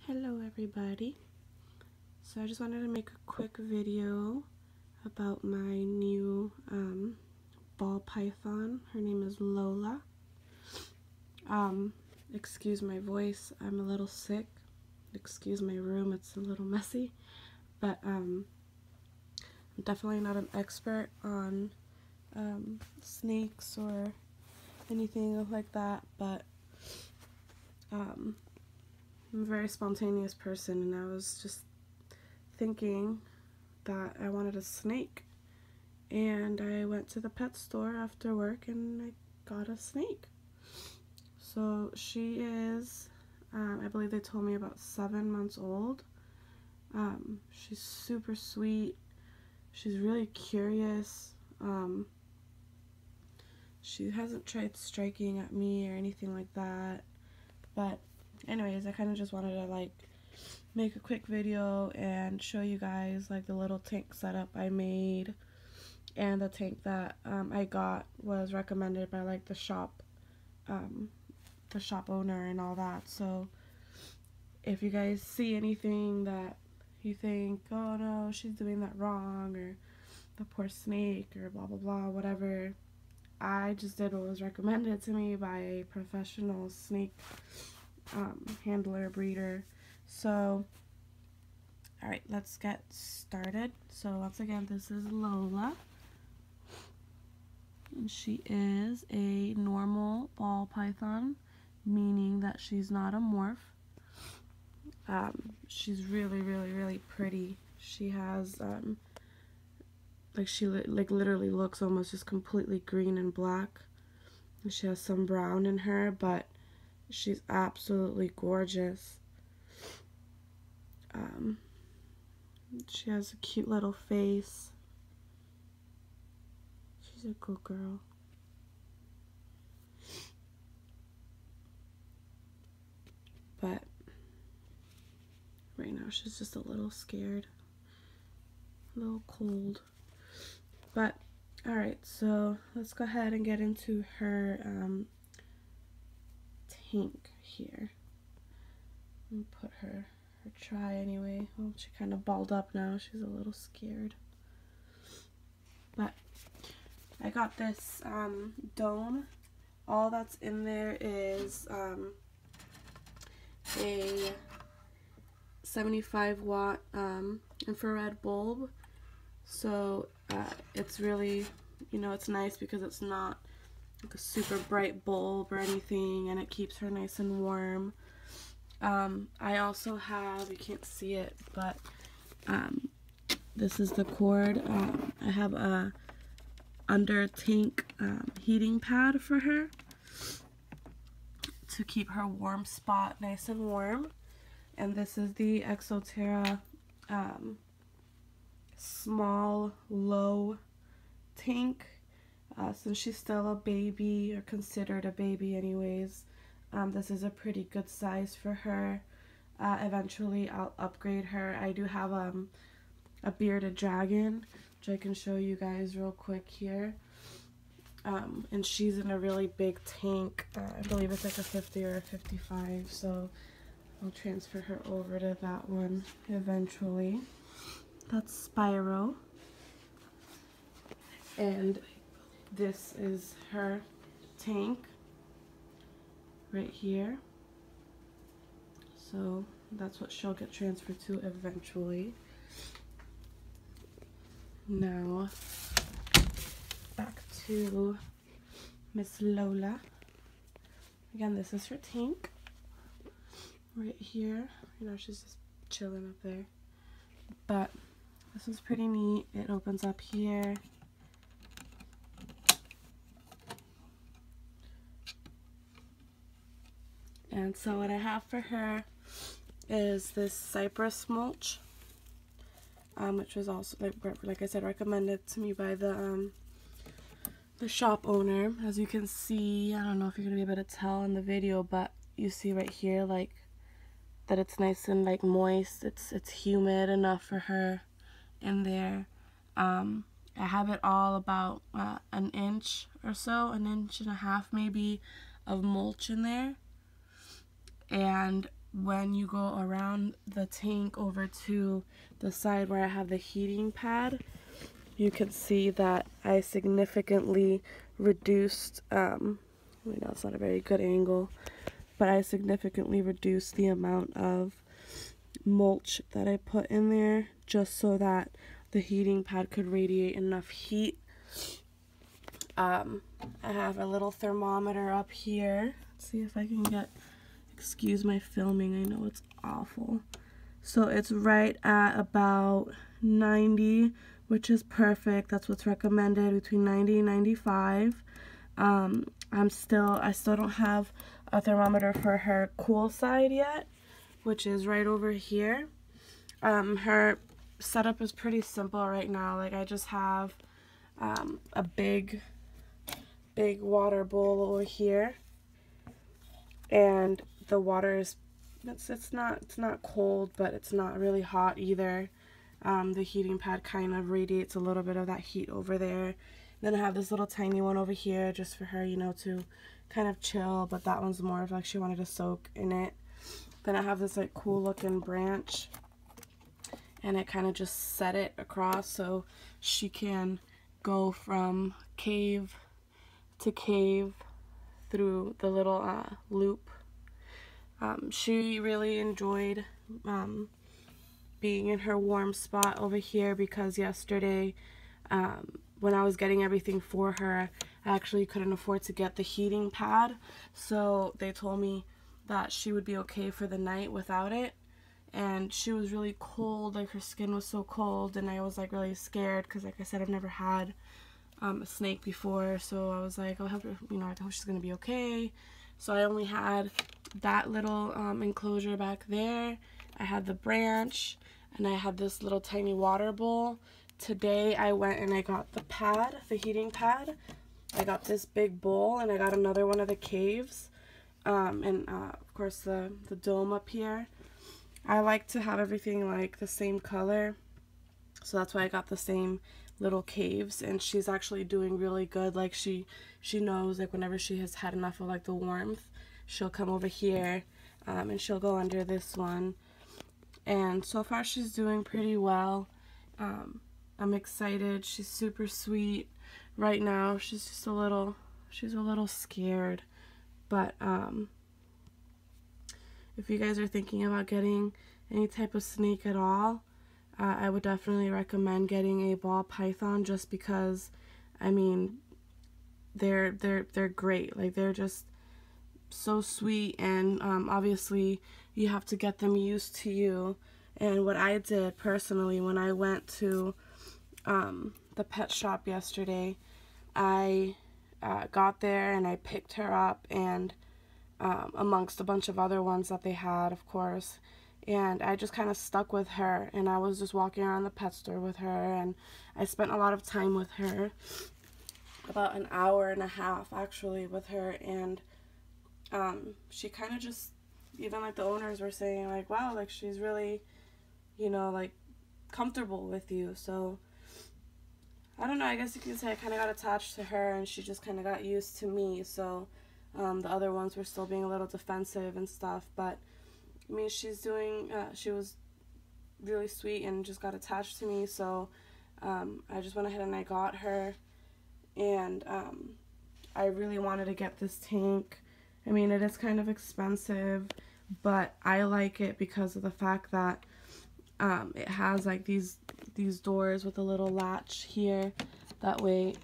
Hello everybody. So I just wanted to make a quick video about my new ball python. Her name is Lola. Excuse my voice, I'm a little sick. Excuse my room, it's a little messy. But I'm definitely not an expert on snakes or anything like that, but I'm a very spontaneous person, and I was just thinking that I wanted a snake, and I went to the pet store after work and I got a snake. So she is, I believe they told me about 7 months old. She's super sweet. She's really curious. She hasn't tried striking at me or anything like that, but anyways, I kind of just wanted to make a quick video and show you guys the little tank setup I made. And the tank that I got was recommended by the shop owner and all that. So if you guys see anything that you think, oh no, she's doing that wrong, or the poor snake, or blah blah blah, whatever, I just did what was recommended to me by a professional snake handler, breeder. So alright, let's get started. So once again, this is Lola, and she is a normal ball python, meaning that she's not a morph. She's really pretty. She has she literally looks almost just completely green and black, and she has some brown in her, but she's absolutely gorgeous. She has a cute little face. She's a good girl. But right now she's just a little scared, a little cold. But alright, so let's go ahead and get into her tank here. And put her try anyway. Well, she kind of balled up now. She's a little scared. But I got this dome. All that's in there is a 75 watt infrared bulb. So it's really, it's nice because it's not like a super bright bulb or anything, and it keeps her nice and warm. I also have, you can't see it, but this is the cord. I have a under tank heating pad for her to keep her warm spot nice and warm. And this is the Exoterra small low tank. Since she's still a baby, or considered a baby anyways, this is a pretty good size for her. Eventually I'll upgrade her. I do have a bearded dragon, which I can show you guys real quick here. And she's in a really big tank. I believe it's like a 50 or a 55, so I'll transfer her over to that one eventually. That's Spyro. And this is her tank right here. So that's what she'll get transferred to eventually. Now back to Miss Lola. Again, this is her tank right here. She's just chilling up there. But this one's pretty neat. It opens up here. And so what I have for her is this cypress mulch, which was also, like I said, recommended to me by the shop owner. As you can see, I don't know if you're gonna be able to tell in the video, but you see right here, that it's nice and moist. It's humid enough for her in there. I have it all about an inch or so, an inch and a half maybe, of mulch in there. And when you go around the tank over to the side where I have the heating pad, you can see that I significantly reduced, I know it's not a very good angle, but I significantly reduced the amount of mulch that I put in there just so that the heating pad could radiate enough heat. I have a little thermometer up here. Let's see if I can get, excuse my filming, I know it's awful. So it's right at about 90, which is perfect. That's what's recommended, between 90 and 95. I still don't have a thermometer for her cool side yet, which is right over here. Her setup is pretty simple right now. Like, I just have a big water bowl over here, and the water is it's not cold, but it's not really hot either. The heating pad kind of radiates a little bit of that heat over there. Then I have this little tiny one over here just for her, you know, to kind of chill, but that one's more of like she wanted to soak in it. Then I have this like cool looking branch, and I kind of just set it across so she can go from cave to cave through the little loop. She really enjoyed being in her warm spot over here, because yesterday when I was getting everything for her, I actually couldn't afford to get the heating pad, so they told me that she would be okay for the night without it. And she was really cold, like her skin was so cold, and I was like really scared because, like I said, I've never had a snake before, so I was like, I hope she's gonna be okay. So I only had that little enclosure back there. I had the branch, and I had this little tiny water bowl. Today I went and I got the pad, the heating pad. I got this big bowl, and I got another one of the caves, and of course the dome up here. I like to have everything like the same color, so that's why I got the same little caves. And she's actually doing really good. Like, she knows, like, whenever she has had enough of like the warmth, she'll come over here, and she'll go under this one. And so far she's doing pretty well. I'm excited. She's super sweet. Right now she's just a little scared, but if you guys are thinking about getting any type of snake at all, I would definitely recommend getting a ball python, just because, I mean, they're great. Like, they're just so sweet, and obviously you have to get them used to you. And what I did personally when I went to the pet shop yesterday, I got there and I picked her up, and amongst a bunch of other ones that they had, of course, and I just kind of stuck with her, and I was just walking around the pet store with her, and I spent a lot of time with her, about an hour and a half actually with her. And she kind of just, even like the owners were saying, like, wow, like, she's really, you know, like, comfortable with you. So I don't know, I guess you could say I kind of got attached to her, and she just kind of got used to me. So the other ones were still being a little defensive and stuff, but I mean, she's doing, she was really sweet and just got attached to me. So I just went ahead and I got her, and I really wanted to get this tank. I mean, it is kind of expensive, but I like it because of the fact that it has like these doors with a little latch here. That way,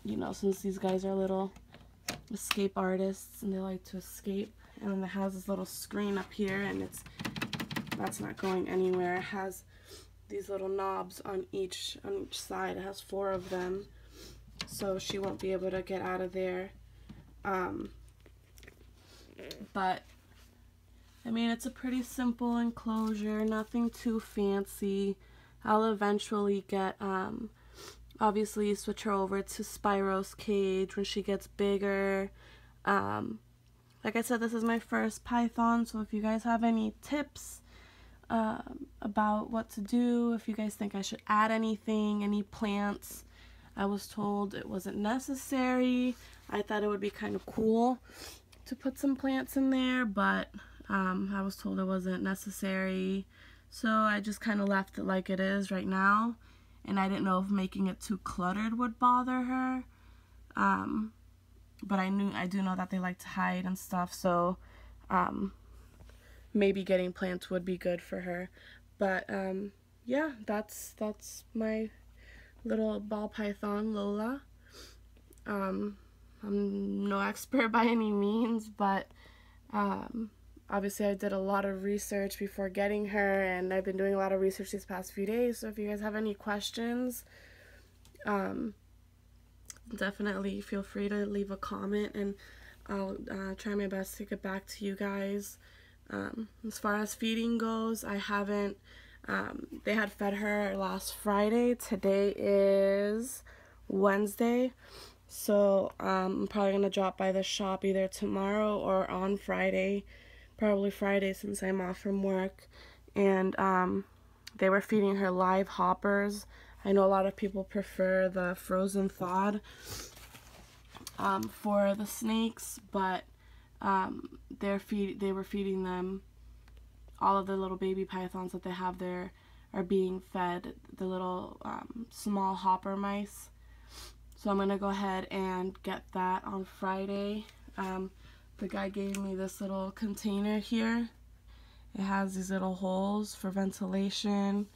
you know, since these guys are little escape artists and they like to escape, and then it has this little screen up here, and that's not going anywhere. It has these little knobs on each side. It has 4 of them, so she won't be able to get out of there. But I mean, it's a pretty simple enclosure, nothing too fancy. I'll eventually get obviously switch her over to Spyro's cage when she gets bigger. Like I said, this is my first python, so if you guys have any tips about what to do, if you guys think I should add anything, any plants. I was told it wasn't necessary. I thought it would be kind of cool to put some plants in there, but I was told it wasn't necessary, so I just kind of left it like it is right now. And I didn't know if making it too cluttered would bother her. But I do know that they like to hide and stuff, so maybe getting plants would be good for her. But yeah, that's my little ball python, Lola. I'm no expert by any means, but obviously I did a lot of research before getting her, and I've been doing a lot of research these past few days. So if you guys have any questions, definitely feel free to leave a comment, and I'll try my best to get back to you guys. As far as feeding goes, I haven't, they had fed her last Friday. Today is Wednesday, so I'm probably going to drop by the shop either tomorrow or on Friday, probably Friday since I'm off from work. And they were feeding her live hoppers. I know a lot of people prefer the frozen thawed for the snakes, but they were feeding them, all of the little baby pythons that they have there are being fed the little small hopper mice. So I'm going to go ahead and get that on Friday. The guy gave me this little container here. It has these little holes for ventilation.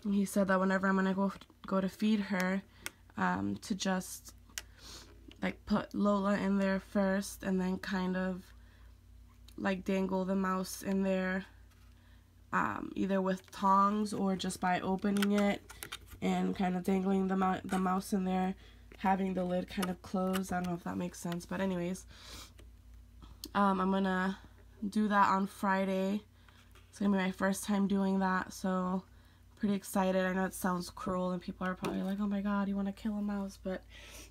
And he said that whenever I'm going to go to feed her, to just like put Lola in there first and then kind of like dangle the mouse in there, either with tongs or just by opening it and kind of dangling the mouse in there, having the lid kind of closed. I don't know if that makes sense, but anyways, I'm gonna do that on Friday. It's gonna be my first time doing that, so pretty excited. I know it sounds cruel and people are probably like, oh my god, you want to kill a mouse, but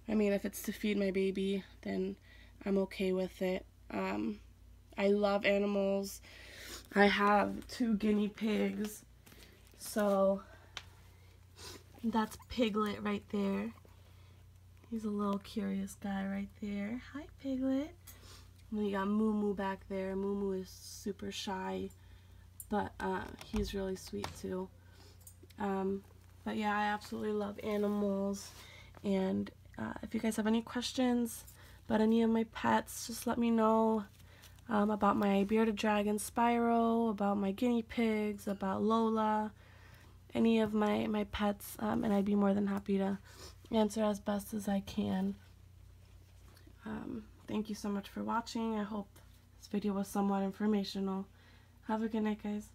I mean, if it's to feed my baby, then I'm okay with it. I love animals. I have 2 guinea pigs, so that's Piglet right there. He's a little curious guy right there. Hi, Piglet. And then you got Moo Moo back there. Moo Moo is super shy, but he's really sweet too. But yeah, I absolutely love animals, and if you guys have any questions about any of my pets, just let me know. About my bearded dragon Spyro, about my guinea pigs, about Lola, any of my pets, and I'd be more than happy to answer as best as I can. Thank you so much for watching. I hope this video was somewhat informational. Have a good night, guys.